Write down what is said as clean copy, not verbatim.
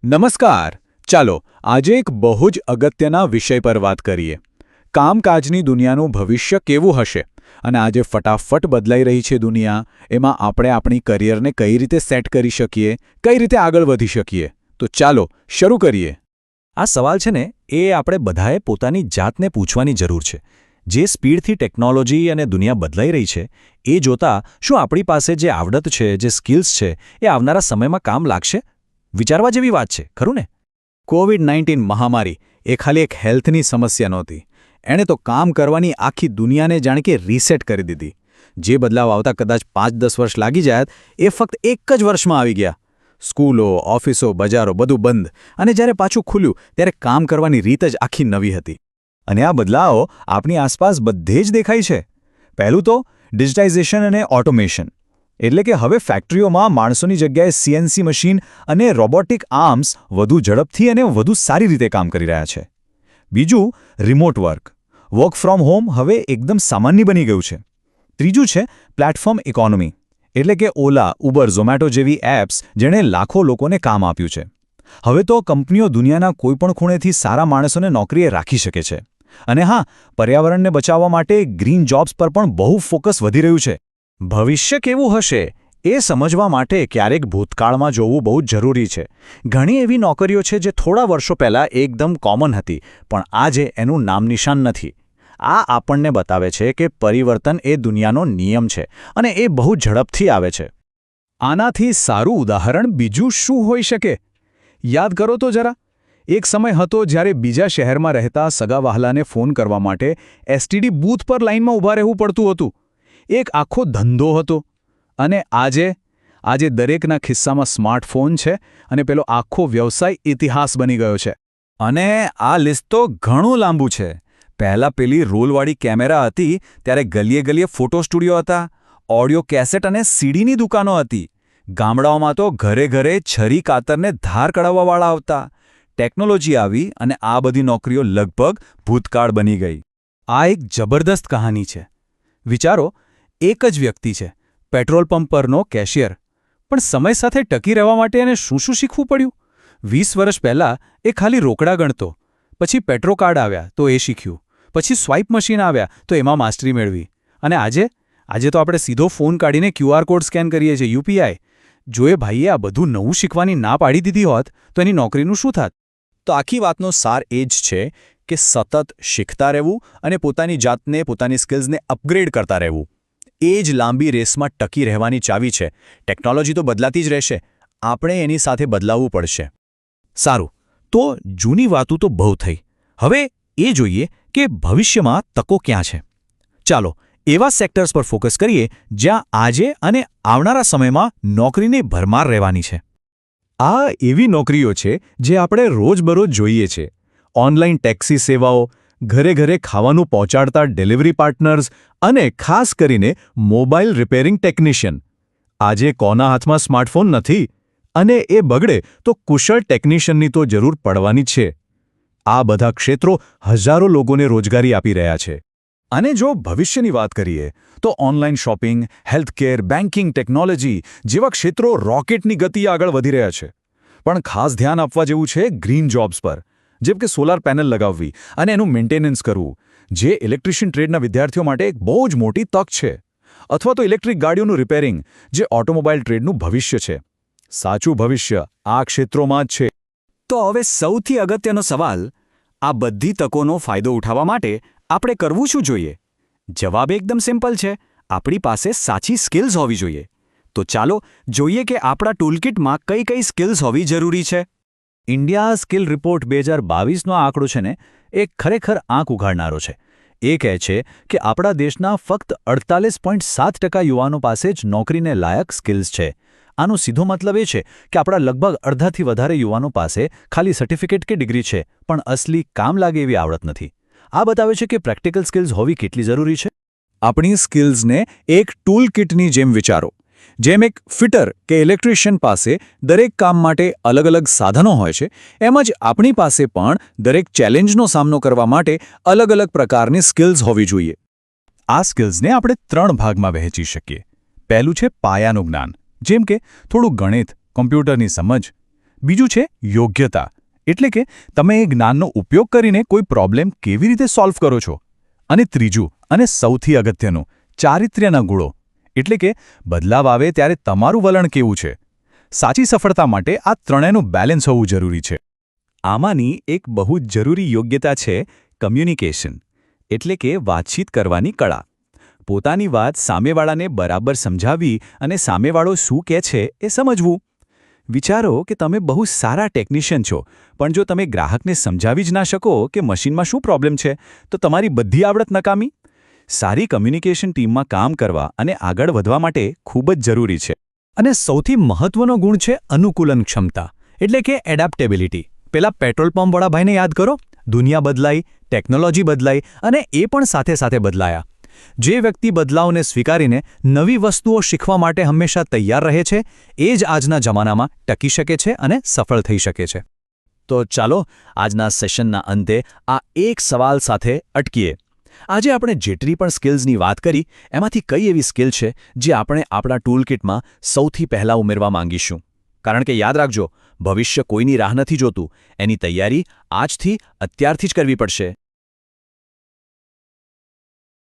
નમસ્કાર. ચાલો આજે એક બહુ જ અગત્યના વિષય પર વાત કરીએ. કામકાજની દુનિયાનું ભવિષ્ય કેવું હશે અને આજે ફટાફટ બદલાઈ રહી છે દુનિયા, એમાં આપણે આપણી કરિયરને કઈ રીતે સેટ કરી શકીએ, કઈ રીતે આગળ વધી શકીએ. તો ચાલો શરૂ કરીએ. આ સવાલ છે ને એ આપણે બધાએ પોતાની જાતને પૂછવાની જરૂર છે. જે સ્પીડથી ટેકનોલોજી અને દુનિયા બદલાઈ રહી છે એ જોતા શું આપણી પાસે જે આવડત છે, જે સ્કિલ્સ છે, એ આવનારા સમયમાં કામ લાગશે? વિચારવા જેવી વાત છે, ખરું ને? કોવિડ-19 મહામારી એ ખાલી એક હેલ્થની સમસ્યા નહોતી. એણે તો કામ કરવાની આખી દુનિયાને જાણે કે રીસેટ કરી દીધી. જે બદલાવ આવતા કદાચ 5-10 વર્ષ લાગી જાય એ ફક્ત એક જ વર્ષમાં આવી ગયા. સ્કૂલો, ઓફિસો, બજારો બધું બંધ, અને જ્યારે પાછું ખુલ્યું ત્યારે કામ કરવાની રીત જ આખી નવી હતી. અને આ બદલાવો આપણી આસપાસ બધે જ દેખાય છે. પહેલું તો ડિજિટાઇઝેશન અને ઓટોમેશન. એટલે કે હવે ફેક્ટરીઓમાં માણસોની જગ્યાએ સીએનસી મશીન અને રોબોટિક આર્મ્સ વધુ ઝડપથી અને વધુ સારી રીતે કામ કરી રહ્યા છે. બીજું remote work. Work from home હવે એકદમ સામાન્ય બની ગયું છે. ત્રીજું છે પ્લેટફોર્મ ઇકોનોમી. એટલે કે ઓલા, ઉબર, ઝોમેટો જેવી એપ્સ જેણે લાખો લોકોને કામ આપ્યું છે. હવે તો કંપનીઓ દુનિયાના કોઈપણ ખૂણેથી સારા માણસોને નોકરીએ રાખી શકે છે. અને હા, પર્યાવરણને બચાવવા માટે ગ્રીન જોબ્સ પર પણ બહુ ફોકસ વધી રહ્યું છે. ભવિષ્ય કેવું હશે એ સમજવા માટે ક્યારેક ભૂતકાળમાં જોવું બહુ જરૂરી છે. ઘણી એવી નોકરીઓ છે જે થોડા વર્ષો પહેલાં એકદમ કોમન હતી, પણ આજે એનું નામ નિશાન નથી. આ આપણને બતાવે છે કે પરિવર્તન એ દુનિયાનો નિયમ છે અને એ બહુ ઝડપથી આવે છે. આનાથી સારું ઉદાહરણ બીજું શું હોઈ શકે? યાદ કરો તો જરા. એક સમય હતો જ્યારે બીજા શહેરમાં રહેતા સગાવહાલાને ફોન કરવા માટે એસટીડી બૂથ પર લાઇનમાં ઊભા રહેવું પડતું હતું. એક આખો ધંધો હતો. અને આજે દરેકના ખિસ્સામાં સ્માર્ટફોન છે અને પેલો આખો વ્યવસાય ઇતિહાસ બની ગયો છે. અને આ લિસ્ટ તો ઘણું લાંબુ છે. પહેલાં પેલી રોલવાળી કેમેરા હતી ત્યારે ગલીએ ગલીએ ફોટો સ્ટુડિયો હતા, ઓડિયો કેસેટ અને સીડીની દુકાનો હતી. ગામડાઓમાં તો ઘરે ઘરે છરી કાતરને ધાર કઢાવવાવાળા આવતા. ટેકનોલોજી આવી અને આ બધી નોકરીઓ લગભગ ભૂતકાળ બની ગઈ. આ એક જબરદસ્ત કહાની છે. વિચારો, એક જ વ્યક્તિ છે, પેટ્રોલ પંપ પરનો કેશિયર, પણ સમય સાથે ટકી રહેવા માટે એને શું શીખવું પડ્યું? 20 વર્ષ પહેલાં એ ખાલી રોકડા ગણતો, પછી પેટ્રો કાર્ડ આવ્યા તો એ શીખ્યું, પછી સ્વાઇપ મશીન આવ્યા તો એમાં માસ્ટરી મેળવી, અને આજે તો આપણે સીધો ફોન કાઢીને QR કોડ સ્કેન કરીએ છીએ, UPI. જો એ ભાઈએ આ બધું નવું શીખવાની ના પાડી દીધી હોત તો એની નોકરીનું શું થાત? તો આખી વાતનો સાર એ જ છે કે સતત શીખતા રહેવું અને પોતાની જાતને, પોતાની સ્કિલ્સને અપગ્રેડ કરતા રહેવું. એ જ લાંબી રેસમાં ટકી રહેવાની ચાવી છે. ટેકનોલોજી તો બદલાતી જ રહેશે, આપણે એની સાથે બદલાવવું પડશે. સારું, તો જૂની વાતો તો બહુ થઈ. હવે એ જોઈએ કે ભવિષ્યમાં તકો ક્યાં છે. ચાલો એવા સેક્ટર્સ પર ફોકસ કરીએ જ્યાં આજે અને આવનારા સમયમાં નોકરીની ભરમાર રહેવાની છે. આ એવી નોકરીઓ છે જે આપણે રોજબરોજ જોઈએ છે. ઓનલાઈન ટેક્સી સેવાઓ, ઘરે ઘરે ખાવાનું પહોંચાડતા ડિલિવરી પાર્ટનર્સ અને ખાસ કરીને મોબાઈલ રિપેરિંગ ટેકનિશિયન. આજે કોના હાથમાં સ્માર્ટફોન નથી, અને એ બગડે તો કુશળ ટેકનિશિયનની તો જરૂર પડવાની જ છે. આ બધા ક્ષેત્રો હજારો લોકોને રોજગારી આપી રહ્યા છે. અને જો ભવિષ્યની વાત કરીએ તો online shopping, healthcare, banking, technology જેવા ક્ષેત્રો રોકેટની ગતિએ આગળ વધી રહ્યા છે. પણ ખાસ ધ્યાન આપવા જેવું છે ગ્રીન જોબ્સ પર, જેમ કે સોલાર પેનલ લગાવવી અને એનું મેન્ટેનન્સ કરવું, જે ઇલેક્ટ્રિશિયન ટ્રેડના વિદ્યાર્થીઓ માટે એક બહુ જ મોટી તક છે. અથવા તો ઇલેક્ટ્રિક ગાડીઓનું રિપેરિંગ, જે ઓટોમોબાઈલ ટ્રેડનું ભવિષ્ય છે. સાચું ભવિષ્ય આ ક્ષેત્રોમાં જ છે. તો હવે સૌથી અગત્યનો સવાલ, આ બધી તકોનો ફાયદો ઉઠાવવા માટે આપણે કરવું શું જોઈએ? જવાબ એકદમ સિમ્પલ છે. આપણી પાસે સાચી સ્કિલ્સ હોવી જોઈએ. તો ચાલો જોઈએ કે આપણા ટૂલકિટમાં કઈ કઈ સ્કિલ્સ હોવી જરૂરી છે. ઇન્ડિયા સ્કિલ રિપોર્ટ 2022નો આંકડો છે ને, એ ખરેખર આંખ ઉઘાડનારો છે. એ કહે છે કે આપણા દેશના ફક્ત 48.7% યુવાનો પાસે જ નોકરીને લાયક સ્કિલ્સ છે. આનો સીધો મતલબ એ છે કે આપણા લગભગ અડધાથી વધારે યુવાનો પાસે ખાલી સર્ટિફિકેટ કે ડિગ્રી છે, પણ અસલી કામ લાગે એવી આવડત નથી. આ બતાવે છે કે પ્રેક્ટિકલ સ્કિલ્સ હોવી કેટલી જરૂરી છે. આપણી સ્કિલ્સને એક ટૂલ કિટની જેમ વિચારો. જેમ એક ફિટર કે ઇલેક્ટ્રિશિયન પાસે દરેક કામ માટે અલગ અલગ સાધનો હોય છે, એમ જ આપણી પાસે પણ દરેક ચેલેન્જનો સામનો કરવા માટે અલગ અલગ પ્રકારની સ્કિલ્સ હોવી જોઈએ. આ સ્કિલ્સને આપણે 3 ભાગમાં વહેંચી શકીએ. પહેલું છે પાયાનું જ્ઞાન, જેમ કે થોડું ગણિત, કમ્પ્યુટરની સમજ. બીજું છે યોગ્યતા, એટલે કે તમે એ જ્ઞાનનો ઉપયોગ કરીને કોઈ પ્રોબ્લેમ કેવી રીતે સોલ્વ કરો છો. અને ત્રીજું અને સૌથી અગત્યનું, ચારિત્ર્યના ગુણો, એટલે કે બદલાવ આવે ત્યારે તમારું વલણ કેવું છે. સાચી સફળતા માટે આ ત્રણેયનું બેલેન્સ હોવું જરૂરી છે. આમાંની એક બહુ જ જરૂરી યોગ્યતા છે કમ્યુનિકેશન, એટલે કે વાતચીત કરવાની કળા. પોતાની વાત સામેવાળાને બરાબર સમજાવી અને સામેવાળો શું કહે છે એ સમજવું. વિચારો કે તમે બહુ સારા ટેકનિશિયન છો, પણ જો તમે ગ્રાહકને સમજાવી જ ના શકો કે મશીનમાં શું પ્રોબ્લેમ છે, તો તમારી બધી આવડત નકામી. સારી કમ્યુનિકેશન ટીમમાં કામ કરવા અને આગળ વધવા માટે ખૂબ જ જરૂરી છે. અને સૌથી મહત્વનો ગુણ છે અનુકૂલન ક્ષમતા, એટલે કે એડેપ્ટેબિલિટી. પેલા પેટ્રોલ પંપવાળા ભાઈને યાદ કરો, દુનિયા બદલાઈ, ટેકનોલોજી બદલાઈ અને એ પણ સાથે સાથે બદલાયા. જે વ્યક્તિ બદલાવને સ્વીકારીને નવી વસ્તુઓ શીખવા માટે હંમેશા તૈયાર રહે છે, એ જ આજના જમાનામાં ટકી શકે છે અને સફળ થઈ શકે છે. તો ચાલો આજના સેશનના અંતે આ એક સવાલ સાથે અટકીએ. આજે આપણે જેટલી પણ સ્કિલ્સની વાત કરી, એમાંથી કઈ એવી સ્કિલ છે જે આપણે આપણા ટૂલકિટમાં સૌથી પહેલાં ઉમેરવા માંગીશું? કારણ કે યાદ રાખજો, ભવિષ્ય કોઈની રાહ નથી જોતું, એની તૈયારી આજથી અત્યારથી જ કરવી પડશે.